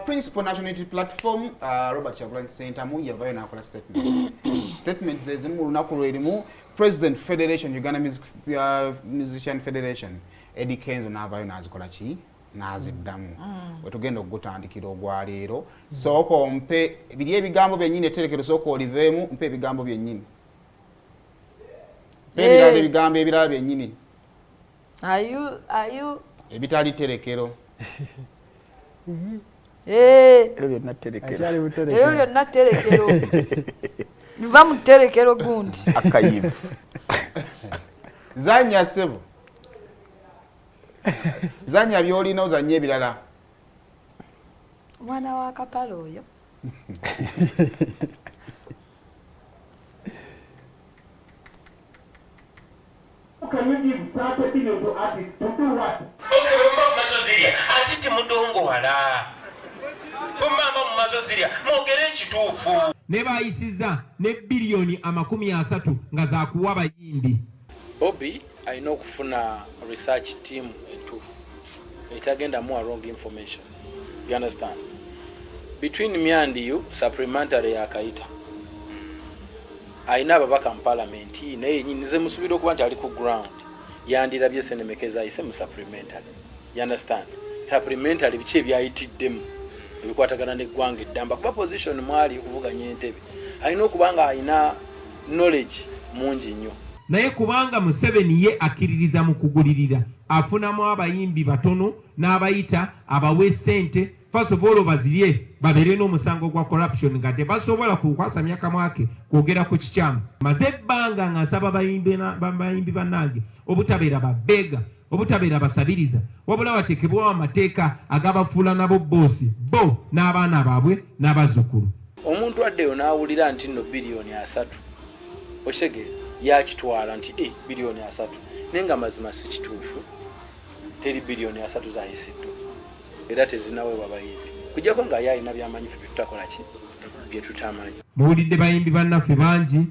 Principal National Unity Platform Robert Chagulanyi Ssentamu yavayo nakola statements ezimu lunaku lwerimu President Federation Uganda Musician Federation Eddy Kenzo navayo nazikola ki naziddamu wetugenda okugutandikira ogwaleero sooka ompe biri ebigambo byennyini etterekero sooka oliveemu mpe ebigambo byennyini ebigambo ebirala byennyini ebitali tterekero Ero byonna tterekero. Niva mu tterekero gundi. Akayivu. Zanya sebo. Zanya byolina ozanye ebirala. Mwana wa kapala oyo. Can you give something to artists to do what? Mazoziria atiti mudongo wala omamba mu mazoziria mogere ekituufu ne bayisiza ne billioni 30 nga za kuwa bayimbi. Bobi alina okufuna research team entuufu etagenda mu wrong information. You understand? Between me and you supplementary yakayita alina ababaka mu parliament naye nyinize musubira okuba nti ali ku ground yandirabye senemekeza ayise mu supplementary. You understand? Supplementary bichi ebyayitiddemu ebikwatagana n'eggwanga eddamba kuba position mwali okuvuganya entebe alina okubanga alina knowledge mungi nnyo naye kubanga Museveni ye akkiririza mu kugulirira afunamu abayimbi batono n'abayita abawe ssente first of all bazirye babeere n'omusango gwa corruption nga tebasobola kukwasa myaka mwake kwogera ku kikyamu maze ebbanga nga nsaba bayimbi bannange obutabeera babbeega obutabeera basabiriza wabula bateekebwawo amateeka agabafuula nabo boosi bo n'abaana baabwe n'abazzukulu. Omuntu addeyo n'awulira nti nno biliyoni 3 okitegeera yakitwala nti biliyoni 3 naye nga mazima si kituufu teri biliyoni 3 zayisiddwa era tezinaweebwa bayimbi kujjako nga ye alina byamanyi ffe tutakola ki bye tutamanyi. Muwulidde bayimbi bannaffe bangi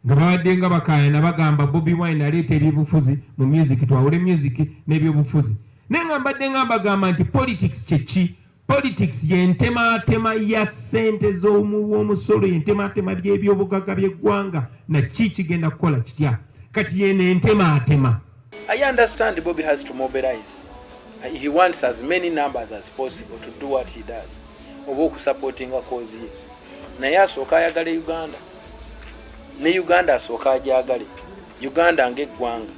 nga babadde nga bakaayana bagamba Bobi Wine aleeta ebyobufuzi mu music twawule music n'ebyobufuzi naye nga mbadde nga bagamba nti politics kyeki. Politics yentematema ya ssente z'omusolo yentematema by'ebyobugagga by'eggwanga na kigenda kukola kitya kati yene entematema. I understand Bobi has to mobilize. He wants as many numbers as possible to do what he does oba okusupportinga cause ye naye asooka ayagale Uganda ne Uganda asooka ajagale Uganda ng'eggwanga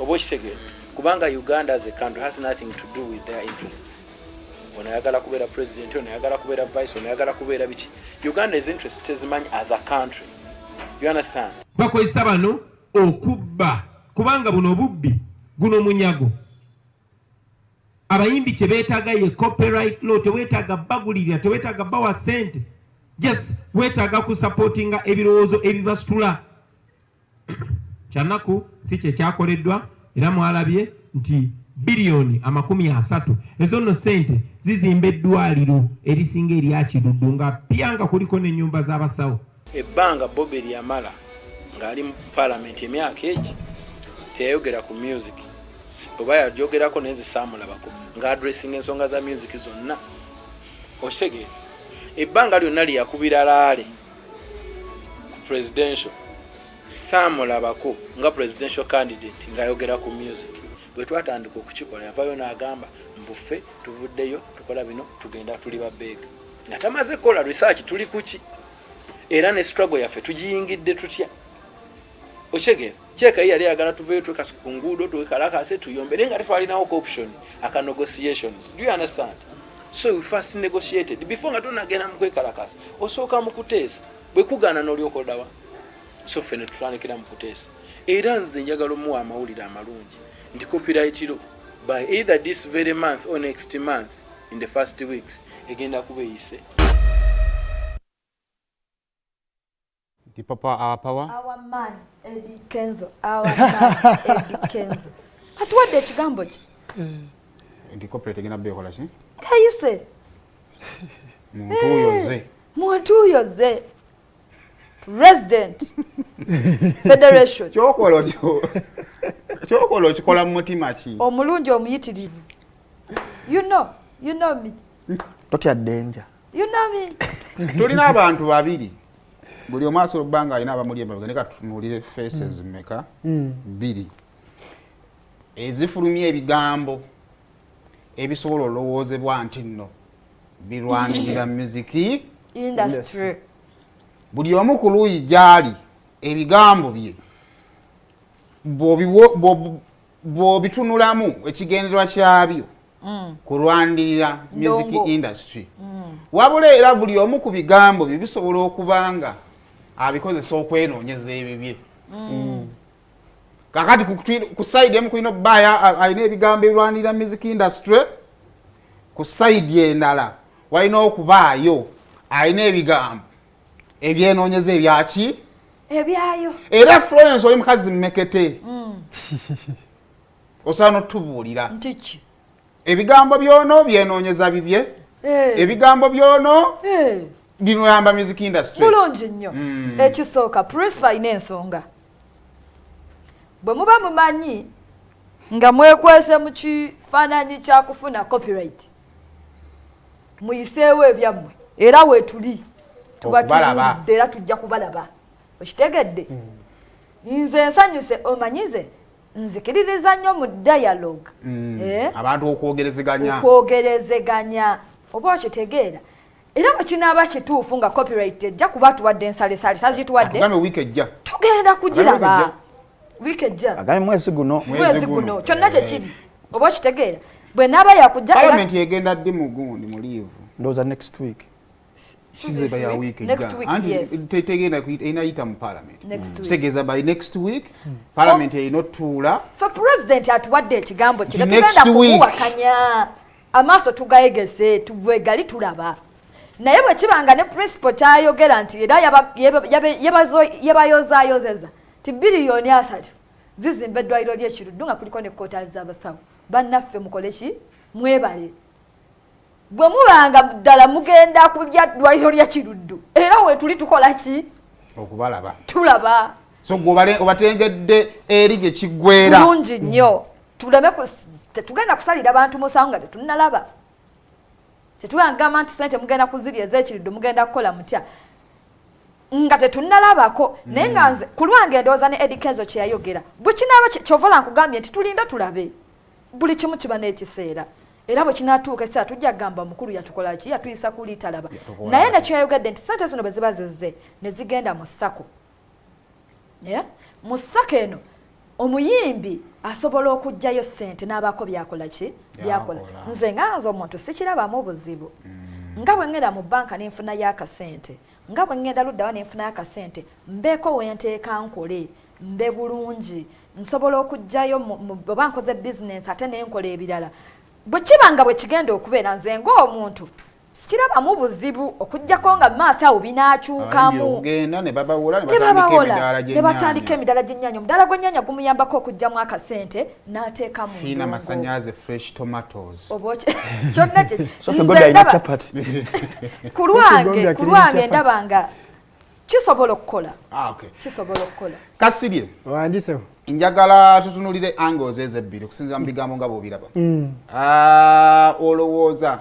oba okitegeera kubanga Uganda as a country has nothing to do with their interests. Onayagala kubeera president, onayagala kubeera vice, onayagala kubeera biki. Uganda's interest tezimanyi as a country. You understand? Bakozesa bano okubba kubanga buno obubbi guno munyago. Abayimbi kye beetaaga ye copyright law, teweetaaga bagulirira, teweetaaga bawa ssente. Just weetaaga ku supportinga ebirowoozo ebibasitula. Kyanaku si kye kyakoleddwa era mwalabye nti biliyoni 30 ezo nno ssente zizimba eddwaliro erisinga eryakiduddu nga pyanga kuliko n'ennyumba z'abasawo. Ebbanga Bobi lyamala ng'ali mu parliament emyaka egi teyayogera ku music oba yayogerako naye zisaamulabako ng'addressinga ensonga za music zonna okitegeera. Ebbanga lyonna lyeyakubira laale presidential saamulabako nga presidential candidate ng'ayogera ku music. Bwe twatandika okukikola yavayo n'agamba mbuffe tuvuddeyo tukola bino tugenda tuli babbeega nga tamaze kukola research tuli kuki era ne struggle yaffe tugiyingidde tutya okitegeera. Kyeka yali ayagala tuveeyo twekasuka ku nguudo twekalakase tuyombe naye nga tetwalinawo option aka negotiations. Do you understand? So we first negotiated before nga tonagenda mu kwekalakasa osooka mu kuteesa bwe kugaana n'olyokoddawa so ffe ne tutandikira mu kuteesa era nze njagala omuwa amawulire amalungi nti copyright law by either this very month or next month in the first weeks egenda kuba eyise. The Papa our power. Our man Eddy Kenzo. Our man Eddy Kenzo. Atuwadde ekigambo ki? Ndi corporate egenda bekola ki? Kayise. Muntu oyoze. Muntu oyoze. President Federation. Kyokolo kikola mutima ki? Omulungi omuyitirivu. You know, You know me. Totya danger. You know me. Tulina abantu babiri. Buli omaso lubanga alina abamuli emabega ne katunuulire faces mmeka? Bbiri. Ezifulumya ebigambo ebisobola olowoozebwa nti nno birwanirira music Industry. Buli omu ku luuyi gy'ali ebigambo bye bw'obitunulamu ekigendererwa kyabyo kulwanirira music industry. Wabula era buli omu ku bigambo bye bisobola okubanga abikozesa okwenoonyeza ebibye. Kakati ku side emu kulina obbaya alina ebigambo ebirwanirira music industry, ku side endala walina okubaayo alina ebigambo ebyenoonyeza ebyaki Ebyayo. era Florence oli mukazi mmekete. Osaana otubuulira Ntiki. ebigambo byono byenoonyeza bibye, ebigambo byono binoyamba music industry. Bulungi nnyo. Ekisooka principal ine ensonga. Bwe muba mumanyi nga mwekwese mu kifaananyi kya kufuna copyright, muyiseewo ebyammwe era weetuli tuba tuludde era tujja kubalaba. Okitegedde? Nze nsanyuse omanyize nzikiririza nnyo mu dialogue. Abantu okwogerezeganya. Okwogerezeganya. Oba okitegeera. Era bwe kinaaba kituufu nga copyright ejja kuba tuwadde ensaleesale tazituwadde. Agambe wiiki ejja. Tugenda kugiraba. Wiiki ejja. Agambe mwezi guno. Mwezi guno. Kyonna kyekiri. Oba okitegeera. Bwe naaba yakujja. Parliament egenda ddi mu gundi mu leave. Ndowooza next week. Sizeba ya week Next week, yes. Tegenda inayita mu parliament. Next week. Kitegeeza by next week parliament erina otuula. So president atuwadde ekigambo kino Next tugenda week. kumuwakanya. Amaaso tugayegese tugwegali tulaba. Naye bwe kibanga ne principal kyayogera nti era yabayozaayozeza ti biliyoni 3 zizimba eddwaliro ly'ekiruddu nga kuliko ne kkoota z'abasawo. Bannaffe mukole ki? Mwebale. Bwe mubanga ddala mugenda kulya ddwaliro ly'ekiruddu era we tuli tukola ki? Okubalaba. Tulaba. So obatengedde eri gye kiggwera. Bulungi nnyo. Tuleme tetugenda kusalira abantu musango nga tetunnalaba. Tetugamba nti sente mugenda kuzirya ez'ekiruddu mugenda kukola mutya nga tetunnalabako. Naye nga nze ku lwange ndowooza ne Eddy Kenzo kye yayogera bwe kinaaba kyovola nkugambye nti tulinda tulabe buli kimu kiba n'ekiseera. Era bwe kinaatuuka essaawa tujja kugamba mukulu yatukola ki yatuyisa kuli talaba. Naye nekyayogedde nti sente zino bwe ziba zizze ne zigenda mu ssako. Mu ssako eno omuyimbi asobola okuggyayo ssente n'abaako byakola ki? Byakola. Nze nga nze omuntu sikirabamu buzibu. Nga bwe ngenda mu banka n'enfunayo akasente, nga bwe ngenda luddawa n'enfunayo akasente, mbeeko wenteeka nkole, mbe bulungi, nsobola okuggyayo oba nkoze bizinensi ate n'enkola ebirala. Bwe kibanga bwe kigenda okubeera nze ng'omuntu sikirabamu buzibu okujjako nga maaso awo binaakyukamu. Ne babawola ne batandika emidala gy'ennyaanya. Omudala gw'ennyaanya gumuyambako okuggyamu akasente n'ateeka mu ndongo. Fiina masanyaze fresh tomatoes. Kyonna ku lwange ndaba nga kisobola okukola. Kisobola okukola. Kasirye. Wandisewo. Njagala tutunulire angles ezebbiri okusinziira mu bigambo nga bw'obiraba. Olowooza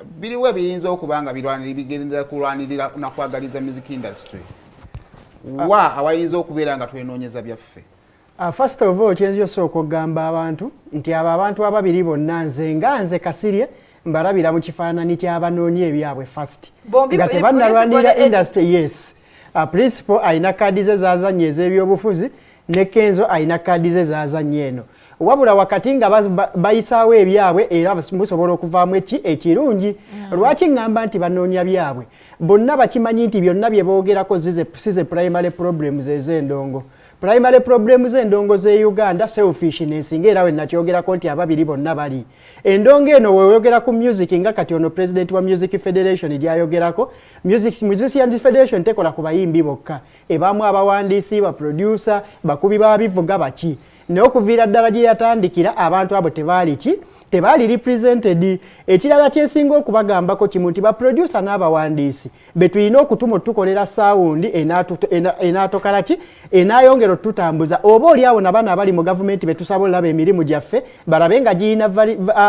biriwo ebiyinza okuba nga bigenda kulwanirira nakwagaliza music industry wa awayinza okubeera nga twenoonyeza byaffe? First of all, kyenzo osooka okugamba abantu nti abo abantu ababiri bonna nze Kasirye mbalabira mu kifaananyi ky'abanoonyi ebyabwe first nga tebannalwanirira industry. Yes, principal ayina kaadi ze zazannya ez'ebyobufuzi ne Kenzo ayina kaadi ze zazannya eno. Wabula wakati nga bayisaawo ebyabwe era musobola okuvaamu ekirungi. Lwaki ngamba nti banoonya byabwe? Bonna bakimanyi nti byonna bye boogerako size primary problems ez'endongo. Primary problems endongo ze Uganda selfishness ngera we nakyogerako nti ababiri bonna bali. Endongo eno weeyogera ku music nga kati ono president wa Music Federation lyayogerako. Musicians Federation tekola ku bayimbi bokka. Ebamu abawandiisi, ba producer, bakubi babivuga baki. N'okuviira ddala gye yatandikira abantu abo tebaali ki? tebali represented. Ekirala kyesinga okubagambako kimu nti ba producer n'abawandiisi betulina okutuma tukolera sound enaatokalaki enayongera tutambuza oba oli awo nabana abali mu government betusaba olaba emirimu gyaffe balabe nga giyina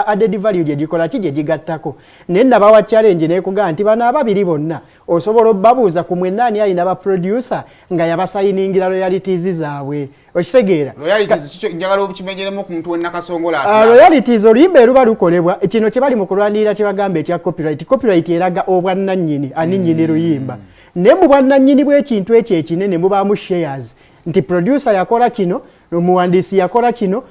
added value gye gikola ki gye gigattako naye nabawa challenge neekugaa nti bano ababiri bonna osobola obbabuuza ku mwennaani ayina ba producer nga yabasayiningira royalties zaabwe okitegeera njagala okimenyeremu ku muntu wenna kasongola royalties oluyimba eruba lukolebwa kino kye bali mu kulwanirira kye bagamba ekya copyright eraga obwannannyini ani nnyini luyimba naye mu bwannannyini bw'ekintu ekyo ekinene mubaamu shares nti producer yakola kino omuwandiisi yakola kino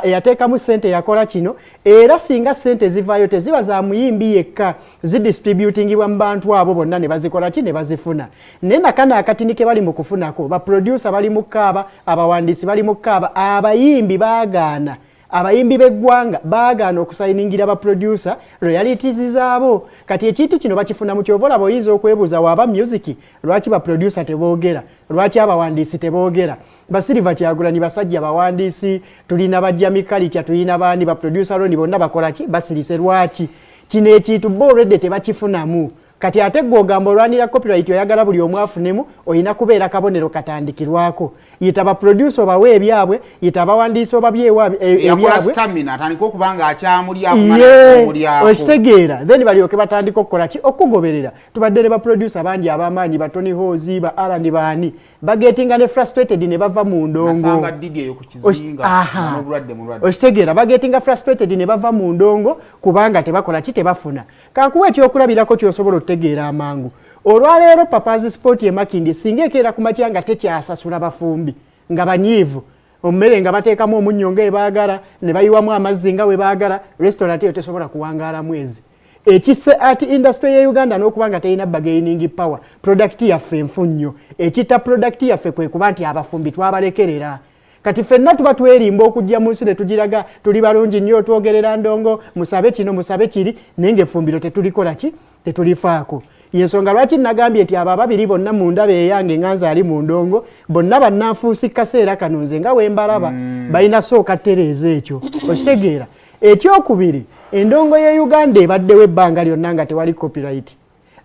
eyateekamu ssente yakola kino era singa ssente zivaayo teziba za muyimbi yekka zidistributingibwa mu bantu abo bonna ne bazikola ki ne bazifuna naye nakana akatini ke bali mu kufunako baproducer bali mu kkaaba abawandiisi bali mu kkaaba abayimbi baagaana abayimbi b'eggwanga baagaana okusayiningira ba producer royalties zaabo kati ekintu kino bakifuna mu kyovola boyinza okwebuuza waaba music lwaki ba producer teboogera lwaki abawandiisi teboogera Basiliva Kyagulanyi basajja bawandiisi tulina bajja mikalitya tulina bandi ba producer loni bonna bakola ki basirise lwaki kino ekintu bo already tebakifunamu kati ate gwogamba olwanira copyright oyagala buli omu afunemu oyina kubeera kabonero katandikirwako yita ba producer bawe ebyabwe yita bawandiisi obabyewa ebyabwe stamina atandika okubanga akyamuli akumuli okitegeera then balyoke batandika okukola ki okugoberera tubadde ne ba producer bangi abamaanyi ba Tony Hozi ba Alan baani bagetinga ne frustrated ne bava mu ndongo nasanga didi eyo ku kizinga n'obulwadde mulwadde okitegeera bagetinga frustrated ne bava mu ndongo kubanga tebakola ki tebafuna kankuwa ekyokulabirako kyosobola tegeera amangu olwaleero papazi sport ye Makindi singa ekeera ku makya nga tekyasasula bafumbi nga banyiivu ommere nga bateekamu omunnyo nga ebaagala ne bayiwamu amazzi nga we baagala restaurant eyo tesobola kuwangaala mwezi ekisse art industry ya Uganda n'okubanga terina bargaining power product yaffe enfunnyo ekita product yaffe kwe kuba nti abafumbi twabalekerera kati ffenna tuba twerimba okujja mu nsi ne tugiraga tuli balungi nnyo twogerera ndongo musabe kino musabe kiri naye ng'effumbiro tetulikola ki tetulifaako yensonga lwaki nagambye nti abo ababiri bonna mu ndaba eyange nganza ali mu ndongo bonna bannanfuusi kaseera kano nze nga wembalaba balina sooka ttereeza ekyo okitegeera ekyokubiri endongo ye Uganda ebaddewo ebbanga lyonna nga tewali copyright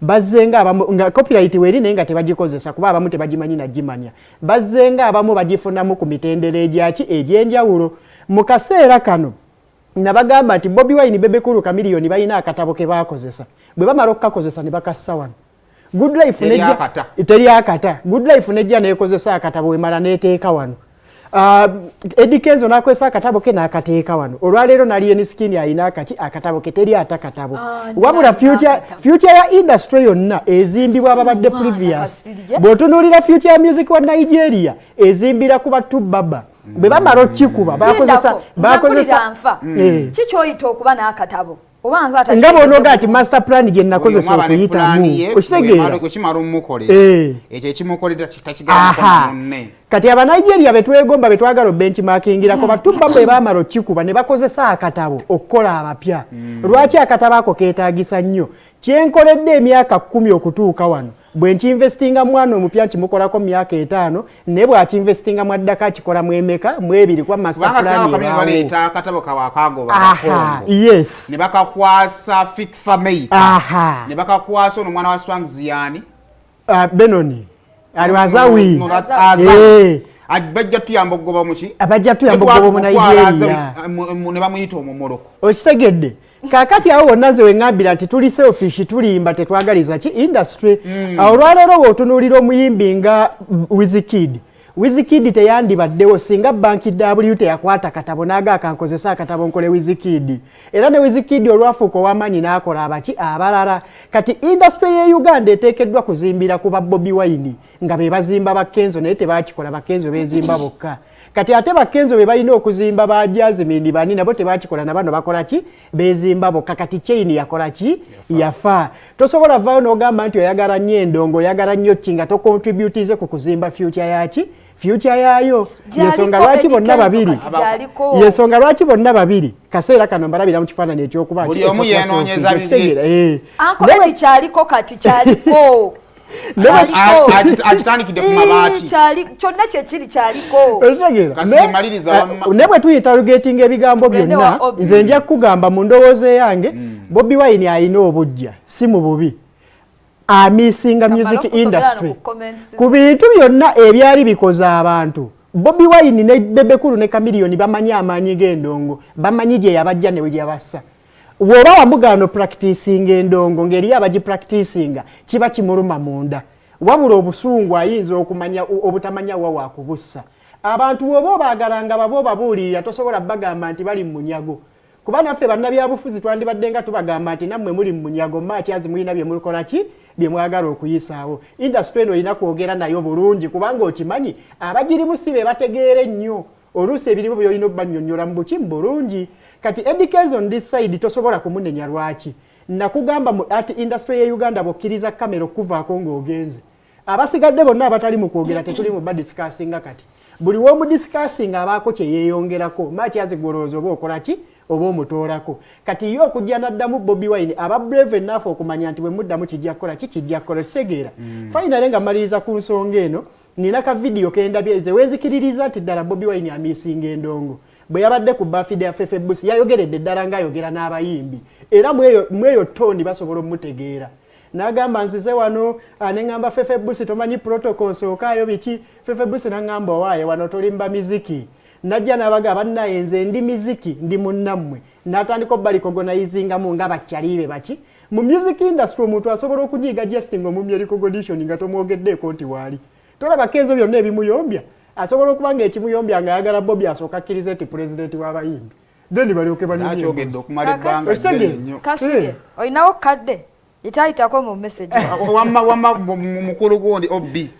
bazzenga abamu nga copyright weri naye nga tebagikozesa kuba abamu tebagimanyi nagimanya bazzenga abamu bagifunamu ku mitendera egyaki egy'enjawulo mu kaseera kano nabagamba nti Bobi Wine bebekulu kamiliyoni balina akatabo ke baakozesa bwe bamala okukakozesa ne bakassa wano Good Life teri akata Good Life nejja neekozesa akatabo wemala neeteeka wano Eddy Kenzo nakwesa akatabo ke n'akateeka wano olwaleero nali eniskini alina akatabo ke teri atakatabo wabula future ya industry yonna ezimbibwa ababadde previous bw'otunuulira future ya music wa Nigeria ezimbira kuba tubaba bwe bamala okikuba bakozesa kikyoyita okuba n'akatabo nga bonoga ati master plan gye nakozesa okuyitamu okitegeera ekimala omukolera ekyo ekimukolera kitakigamba munne kati abanigeria betwegomba betwagala benchmarkingirako batubba bwe bamala okikuba ne bakozesa akatabo okukola abapya lwaki akatabo ako keetaagisa nnyo kyenkoledde emyaka 10 okutuuka wano bwe nkinvestinga mwana omupya nkimukolako myaka 5 ne bw'akinvestinga mu addaka akikola mu emeka mu ebiri kwa master plan baleeta akatabo kawakagoba yes ne bakakwasa fikfa meita ne bakakwasa ono mwana wa Swangziani Benoni aliwazawi bajja tuyamba okugoba muki abajja tuyamba okugoba mu Nigeria ne bamuyita omumoloko okitegedde kakati awo wonna ze wengambira nti tuli selfish tulimba tetwagaliza ki industry olwaleero bw'otunuulira omuyimbi nga Wizkid teyandibaddewo singa banki W teyakwata katabo naga akankozesa akatabo nkole Wizkid era ne Wizkid olwafuuka ow'amaanyi n'akola abaki abalala kati industry ye Uganda eteekeddwa kuzimbira ku ba Bobi Wine nga be bazimba ba Kenzo naye tebakikola ba Kenzo bezimba bokka kati ate ba Kenzo be balina okuzimba ba Jasmine bani nabo tebakikola na bano bakola ki bezimba bokka kati chain yakola ki yafa tosobola vaayo n'ogamba nti oyagala nnyo endongo oyagala nnyo kinga to contributize ku kuzimba future yaki future yayo yensonga lwaki bonna babiri yensonga lwaki bonna babiri kaseera kano mbalabira mu kifaananyi ekyokuba buli omu yenoonyeza anko Eddy kyaliko kati kyaliko akitandikidde ku mabaati kyonna kyekiri kyaliko ne bwe tuyintarogatinga ebigambo byonna nze nja kugamba mu ndowooza yange Bobi Wine alina obujja si mu bubi amisinga music industry ku bintu byonna ebyali bikoze abantu. Bobi Wine ne Bebekulu ne Chameleone bamanyi amaanyi g'endongo, bamanyi gye yabajja ne we gyabassa. Woba wamugano practicing endongo ngeri abaji practicinga kiba kimuluma munda. Wabula obusungu ayinza okumanya obutamanya wa wakubussa. Abantu woba bagalanga babo babuulira tosobola bagamba nti bali mu munyago. Kuba naffe bannabyabufuzi twandibadde nga tubagamba nti nammwe muli mu munyago maati azimuyina bye mulikola ki bye mwagala okuyisaawo. Industry eno ina kwogera nayo bulungi kubanga okimanyi abagirimu si be bategeere nnyo. Oluusi ebirimu by'olina obbannyonnyola mu bukimu bulungi. Kati Eddy Kenzo on this side tosobola kumunenya lwaki. Nakugamba mu art industry ya Uganda bokkiriza kamera okuvaako ng'ogenze. Abasigadde bonna abatali mu kwogera tetuli mu badiscussinga kati. Buli womu discussing abaako kye yeeyongerako maati azigolooza oba okola ki oba omutoolako. Kati yo okujja n'addamu Bobi Wine aba brave enough okumanya nti bwe muddamu kijja kukola ki kijja kukola kitegeera. Finally nga maliriza ku nsonga eno nina ka video kendabye ze wenzikiririza nti ddala Bobi Wine amisinga endongo. Bwe yabadde ku birthday ya Fefe Busi yayogeredde ddala ng'ayogera n'abayimbi era mweyo toni basobola omutegeera. Nagamba nzize wano anengamba Fefe Busi tomanyi protocol sookayo biki Fefe Busi nangamba waaye wano tolimba miziki najja nabaga bannaye nze ndi miziki ndi munnammwe natandika obbaliko organizinga mu nga bakyalibe baki mu music industry omuntu asobola okunyiga justing omumye recognition nga tomwogeddeeko nti waali tolaba Kenzo byonna ebimuyombya asobola okuba ng'ekimuyombya nga ayagala Bobi asooka akkiriza nti president w'abayimbi then balyoke banyonyogedde okumala ebbanga nnyo Kasige olinawo kadde itaitako mu message wamma mukulu gundi Obi